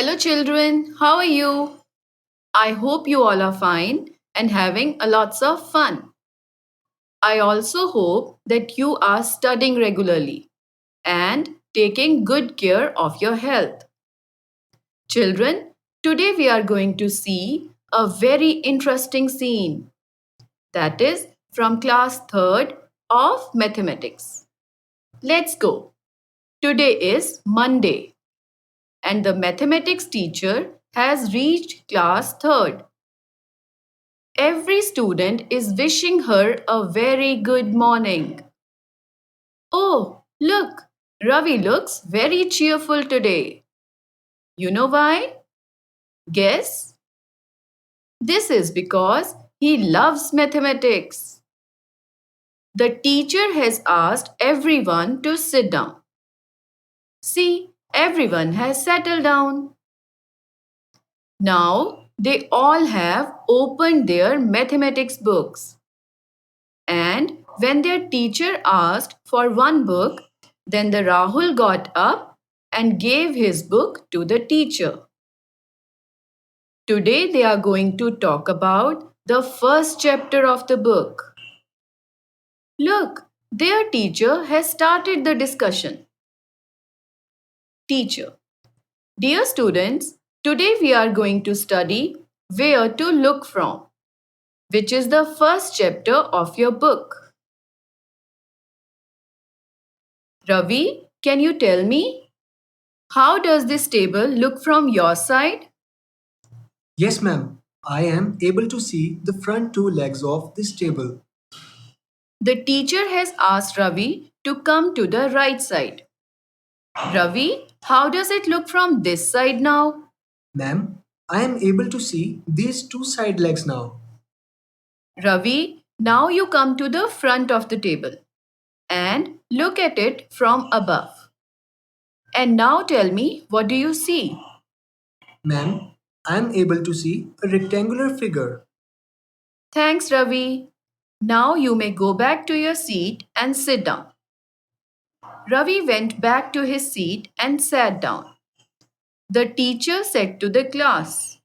Hello, children. How are you? I hope you all are fine and having a lots of fun. I also hope that you are studying regularly and taking good care of your health. Children, today we are going to see a very interesting scene that is from class 3rd of mathematics. Let's go. Today is Monday and the mathematics teacher has reached class 3rd. Every student is wishing her a very good morning. Oh, look, Ravi looks very cheerful today. You know why? Guess? This is because he loves mathematics. The teacher has asked everyone to sit down. See, everyone has settled down. Now they all have opened their mathematics books. And when their teacher asked for one book, then the Rahul got up and gave his book to the teacher. Today they are going to talk about the first chapter of the book. Look, their teacher has started the discussion. Teacher: Dear students, today we are going to study where to look from, which is the first chapter of your book. Ravi, can you tell me? How does this table look from your side? Yes, ma'am. I am able to see the front two legs of this table. The teacher has asked Ravi to come to the right side. Ravi, how does it look from this side now? Ma'am, I am able to see these two side legs now. Ravi, now you come to the front of the table and look at it from above. And now tell me, what do you see? Ma'am, I am able to see a rectangular figure. Thanks, Ravi. Now you may go back to your seat and sit down. Ravi went back to his seat and sat down. The teacher said to the class,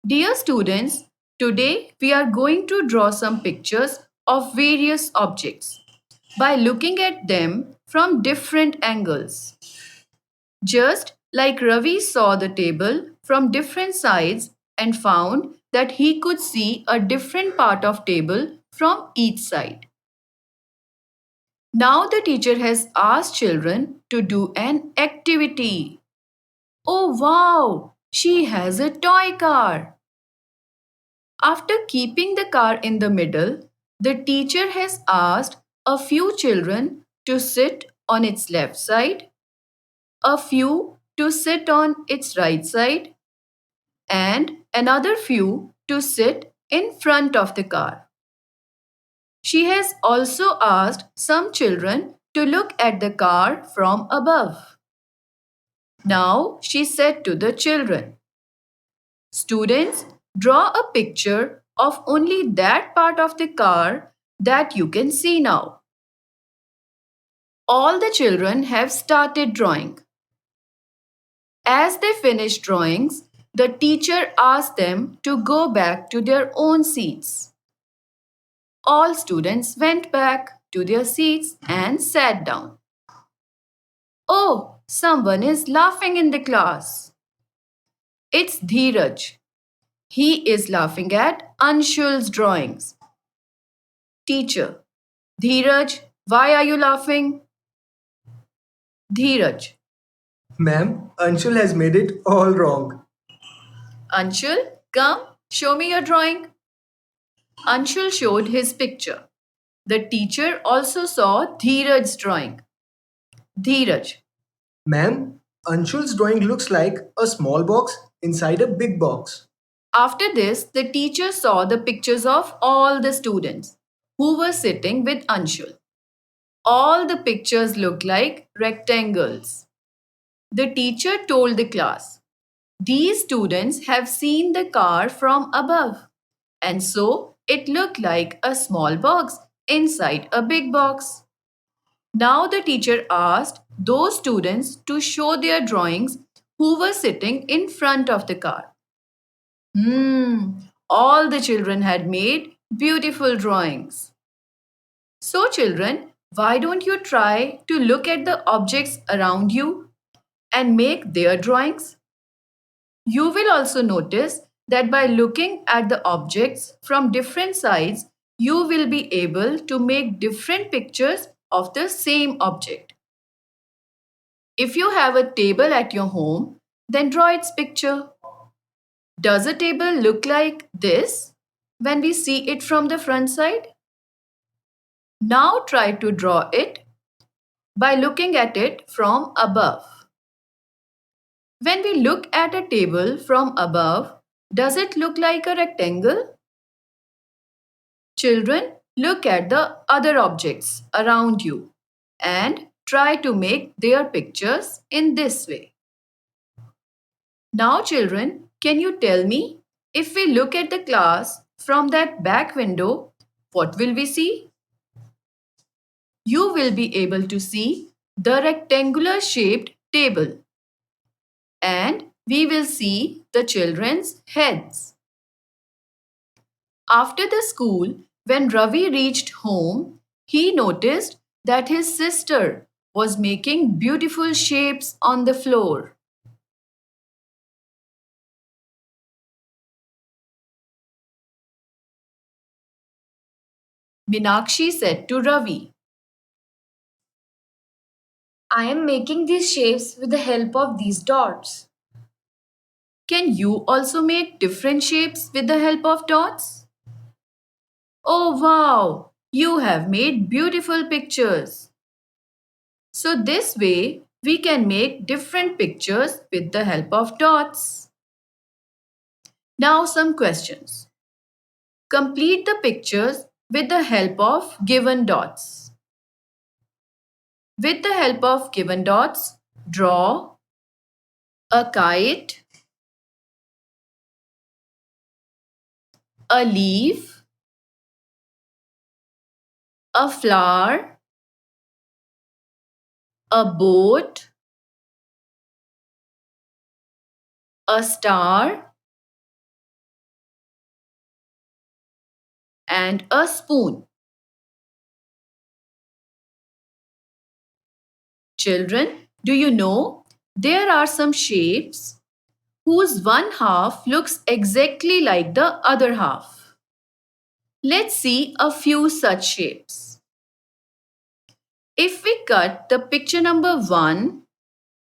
Dear students, today we are going to draw some pictures of various objects by looking at them from different angles. Just like Ravi saw the table from different sides and found that he could see a different part of table from each side. Now the teacher has asked children to do an activity. Oh wow, she has a toy car. After keeping the car in the middle, the teacher has asked a few children to sit on its left side, a few to sit on its right side, and another few to sit in front of the car. She has also asked some children to look at the car from above. Now she said to the children, Students, draw a picture of only that part of the car that you can see now. All the children have started drawing. As they finished drawings, the teacher asked them to go back to their own seats. All students went back to their seats and sat down. Oh, someone is laughing in the class. It's Dheeraj. He is laughing at Anshul's drawings. Teacher: Dheeraj, why are you laughing? Dheeraj: Ma'am, Anshul has made it all wrong. Anshul, come, show me your drawing. Anshul showed his picture. The teacher also saw Dheeraj's drawing. Dheeraj: Ma'am, Anshul's drawing looks like a small box inside a big box. After this, the teacher saw the pictures of all the students who were sitting with Anshul. All the pictures looked like rectangles. The teacher told the class, These students have seen the car from above, and so it looked like a small box inside a big box. Now the teacher asked those students to show their drawings who were sitting in front of the car. All the children had made beautiful drawings. So, children, why don't you try to look at the objects around you and make their drawings? You will also notice that by looking at the objects from different sides, you will be able to make different pictures of the same object. If you have a table at your home, then draw its picture. Does a table look like this when we see it from the front side? Now try to draw it by looking at it from above. When we look at a table from above, does it look like a rectangle? Children, look at the other objects around you and try to make their pictures in this way. Now, children, can you tell me, if we look at the class from that back window, what will we see? You will be able to see the rectangular shaped table, and we will see the children's heads. After the school, when Ravi reached home, he noticed that his sister was making beautiful shapes on the floor. Minakshi said to Ravi, I am making these shapes with the help of these dots. "Can you also make different shapes with the help of dots?" "Oh wow, you have made beautiful pictures." So this way we can make different pictures with the help of dots. Now some questions. Complete the pictures with the help of given dots. With the help of given dots, draw a kite, a leaf, a flower, a boat, a star, and a spoon. Children, do you know there are some shapes whose one half looks exactly like the other half? Let's see a few such shapes. If we cut the picture number 1,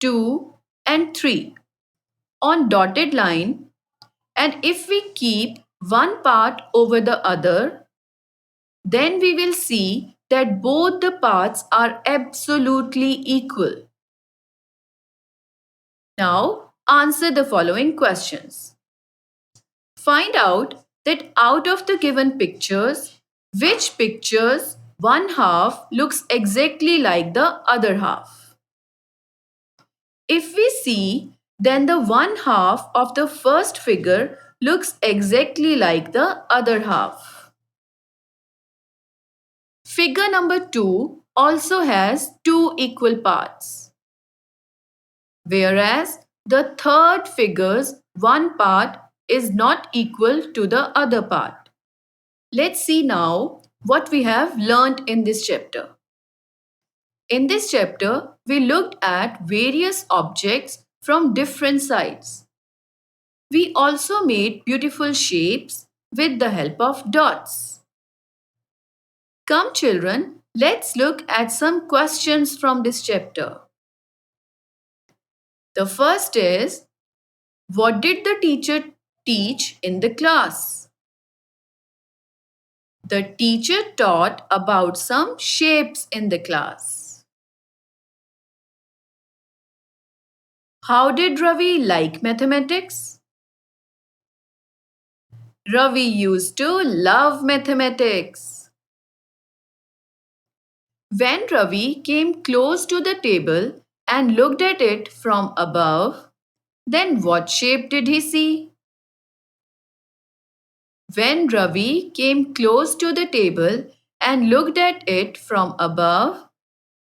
2, and 3 on dotted line, and if we keep one part over the other, then we will see that both the parts are absolutely equal. Now, answer the following questions. Find out that out of the given pictures, which pictures one half looks exactly like the other half. If we see, then the one half of the first figure looks exactly like the other half. Figure number 2 also has two equal parts, whereas the third figure's one part is not equal to the other part. Let's see now what we have learned in this chapter. In this chapter, we looked at various objects from different sides. We also made beautiful shapes with the help of dots. Come, children, let's look at some questions from this chapter. The first is, what did the teacher teach in the class? The teacher taught about some shapes in the class. How did Ravi like mathematics? Ravi used to love mathematics. When Ravi came close to the table and looked at it from above, then what shape did he see? When Ravi came close to the table and looked at it from above,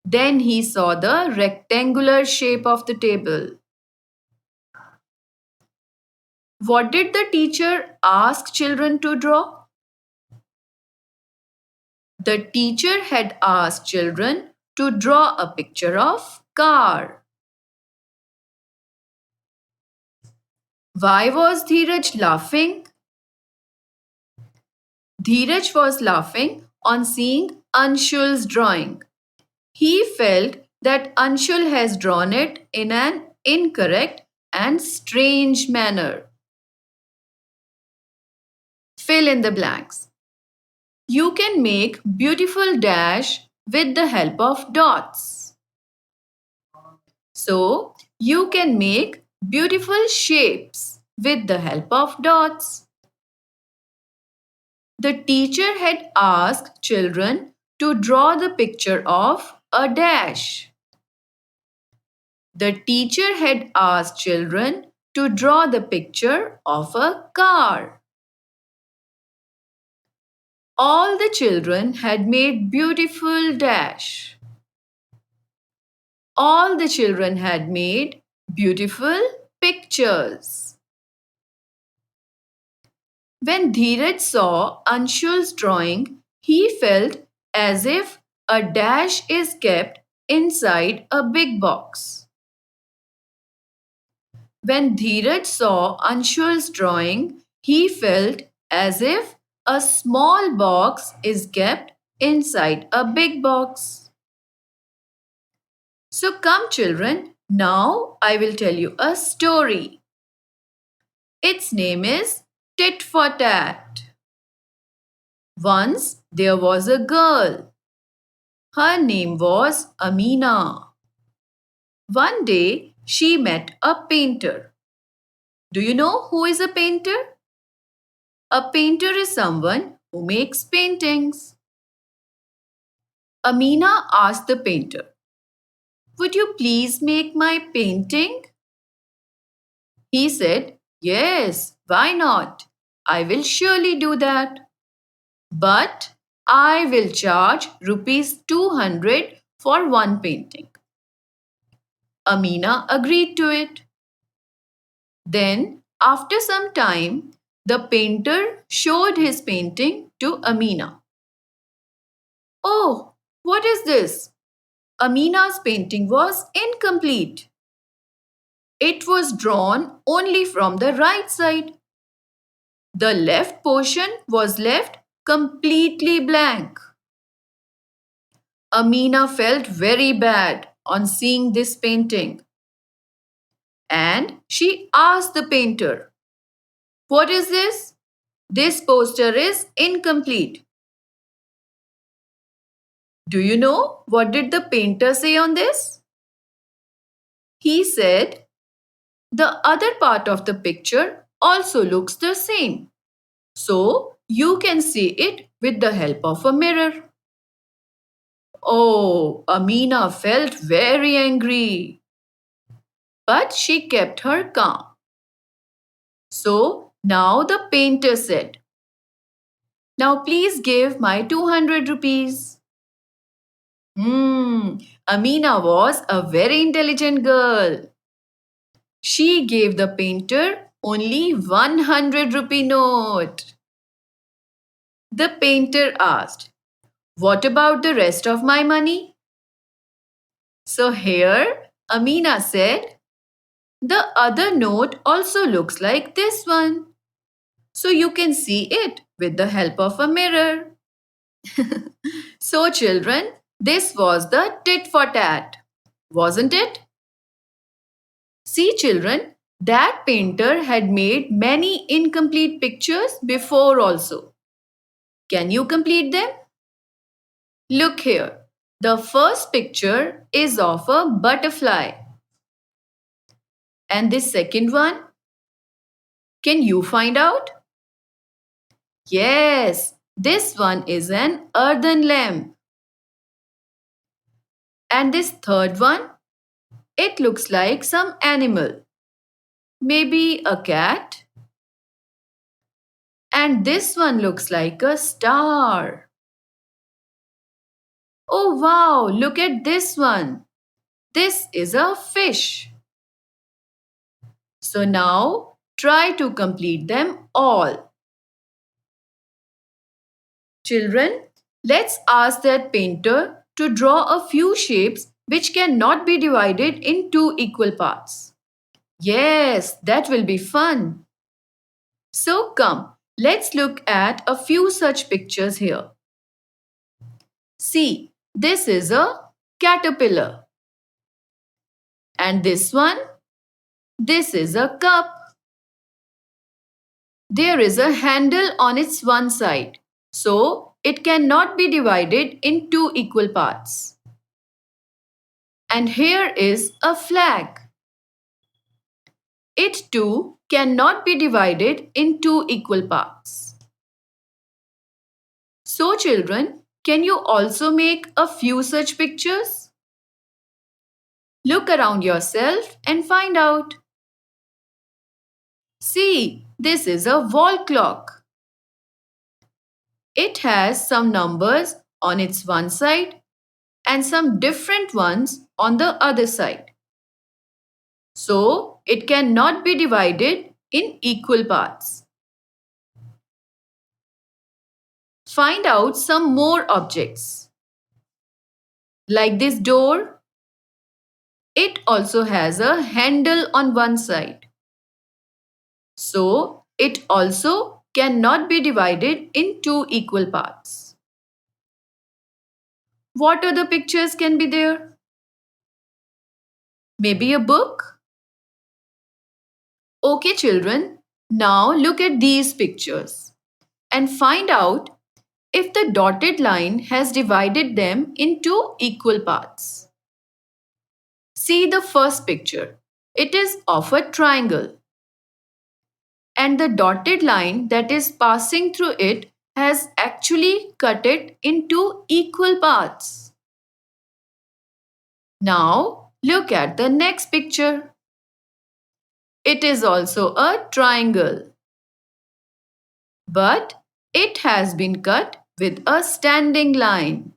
then he saw the rectangular shape of the table. What did the teacher ask children to draw? The teacher had asked children to draw a picture of car. Why was Dheeraj laughing? Dheeraj was laughing on seeing Anshul's drawing. He felt that Anshul has drawn it in an incorrect and strange manner. Fill in the blanks. You can make beautiful dash with the help of dots. So, you can make beautiful shapes with the help of dots. The teacher had asked children to draw the picture of a dash. The teacher had asked children to draw the picture of a car. All the children had made beautiful dash. All the children had made beautiful pictures. When Dheeraj saw Anshul's drawing, he felt as if a dash is kept inside a big box. When Dheeraj saw Anshul's drawing, he felt as if a small box is kept inside a big box. So come children, now I will tell you a story. Its name is Tit for Tat. Once there was a girl. Her name was Amina. One day she met a painter. Do you know who is a painter? A painter is someone who makes paintings. Amina asked the painter, "Would you please make my painting?" He said, "Yes, why not? I will surely do that. But I will charge rupees 200 for one painting." Amina agreed to it. Then, after some time, the painter showed his painting to Amina. "Oh, what is this?" Amina's painting was incomplete. It was drawn only from the right side. The left portion was left completely blank. Amina felt very bad on seeing this painting. And she asked the painter, "What is this? This poster is incomplete." Do you know what did the painter say on this? He said, "The other part of the picture also looks the same. So you can see it with the help of a mirror." Oh, Amina felt very angry. But she kept her calm. So now the painter said, "Now please give my 200 rupees." Amina was a very intelligent girl. She gave the painter only 100 rupee note. The painter asked, "What about the rest of my money?" So here Amina said, "The other note also looks like this one. So you can see it with the help of a mirror." So children, this was the tit for tat, wasn't it? See children, that painter had made many incomplete pictures before also. Can you complete them? Look here. The first picture is of a butterfly. And the second one? Can you find out? Yes, this one is an earthen lamp. And this third one? It looks like some animal. Maybe a cat? And this one looks like a star. Oh wow, look at this one. This is a fish. So now Try to complete them all. Children, let's ask that painter to draw a few shapes which cannot be divided in two equal parts. Yes, that will be fun. So come, let's look at a few such pictures here. See, this is a caterpillar. And this is a cup. There is a handle on its one side, so it cannot be divided in two equal parts. And here is a flag. It too cannot be divided in two equal parts. So children, can you also make a few such pictures? Look around yourself and find out. See, this is a wall clock. It has some numbers on its one side and some different ones on the other side. So, it cannot be divided in equal parts. Find out some more objects. Like this door, it also has a handle on one side. So, it also cannot be divided in two equal parts. What other pictures can be there? Maybe a book? Okay, children, now look at these pictures and find out if the dotted line has divided them into equal parts. See the first picture. It is of a triangle. And the dotted line that is passing through it has actually cut it into equal parts. Now look at the next picture. It is also a triangle. But it has been cut with a standing line.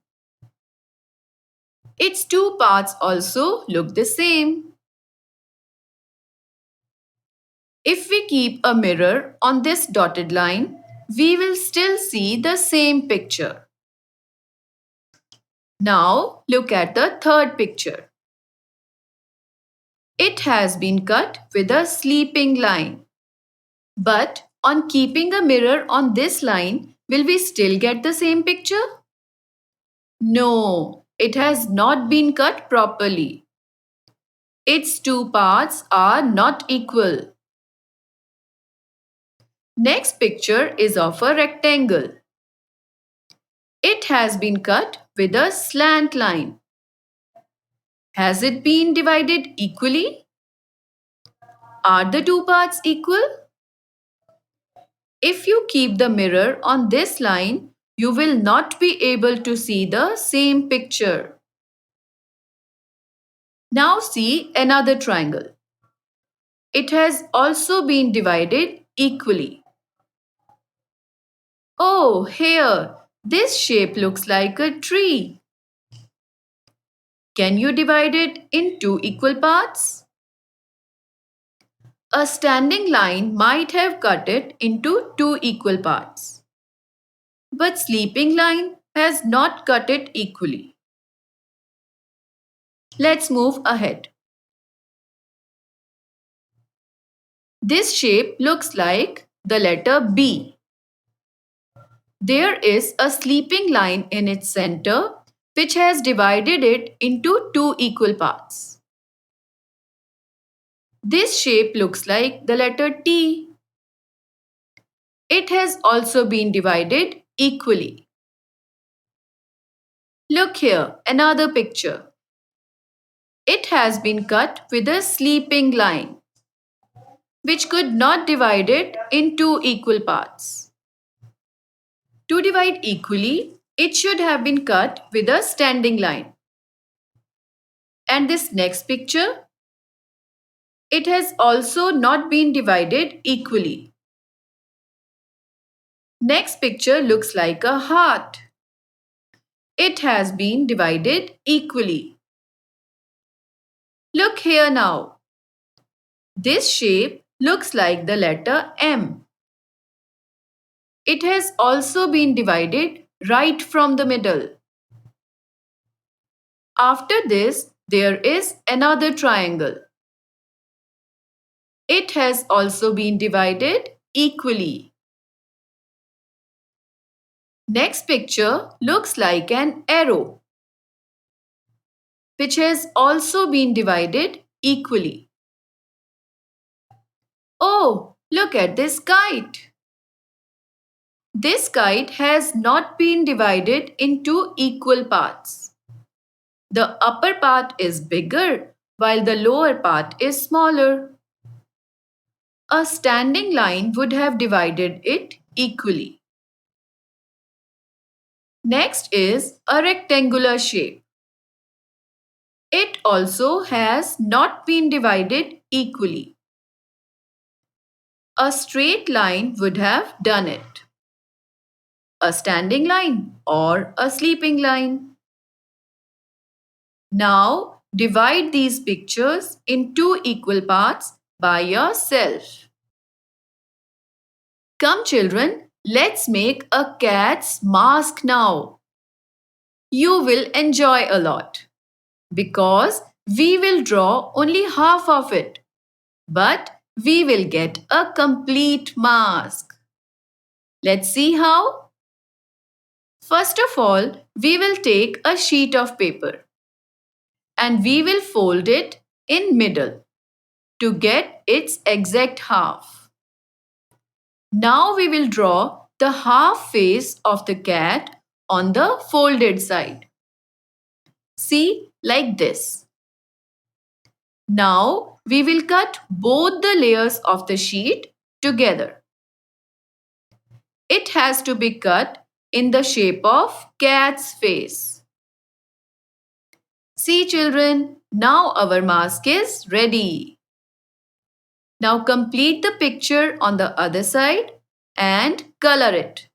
Its two parts also look the same. If we keep a mirror on this dotted line, we will still see the same picture. Now look at the third picture. It has been cut with a sleeping line. But on keeping a mirror on this line, will we still get the same picture? No, it has not been cut properly. Its two parts are not equal. Next picture is of a rectangle. It has been cut with a slant line. Has it been divided equally? Are the two parts equal? If you keep the mirror on this line, you will not be able to see the same picture. Now see another triangle. It has also been divided equally. Oh, here, this shape looks like a tree. Can you divide it in two equal parts? A standing line might have cut it into two equal parts. But sleeping line has not cut it equally. Let's move ahead. This shape looks like the letter B. There is a sleeping line in its center which has divided it into two equal parts. This shape looks like the letter T. It has also been divided equally. Look here, another picture. It has been cut with a sleeping line, which could not divide it in two equal parts. To divide equally, it should have been cut with a standing line. And this next picture, it has also not been divided equally. Next picture looks like a heart. It has been divided equally. Look here now. This shape looks like the letter M. It has also been divided right from the middle. After this, there is another triangle. It has also been divided equally. Next picture looks like an arrow, which has also been divided equally. Oh, look at this kite. This kite has not been divided into equal parts. The upper part is bigger while the lower part is smaller. A standing line would have divided it equally. Next is a rectangular shape. It also has not been divided equally. A straight line would have done it. A standing line or a sleeping line. Now divide these pictures in two equal parts by yourself. Come children, let's make a cat's mask now. You will enjoy a lot because we will draw only half of it, but we will get a complete mask. Let's see how. First of all, we will take a sheet of paper and we will fold it in middle to get its exact half. Now we will draw the half face of the cat on the folded side. See, like this. Now we will cut both the layers of the sheet together. It has to be cut in the shape of cat's face. See children, now our mask is ready. Now complete the picture on the other side and color it.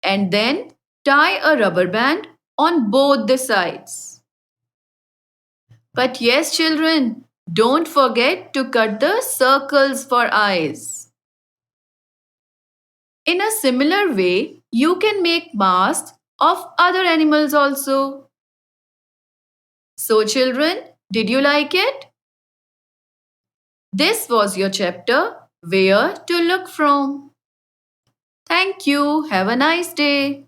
And then tie a rubber band on both the sides. But yes children, don't forget to cut the circles for eyes. In a similar way, you can make masks of other animals also. So children, did you like it? This was your chapter, Where to Look From. Thank you. Have a nice day.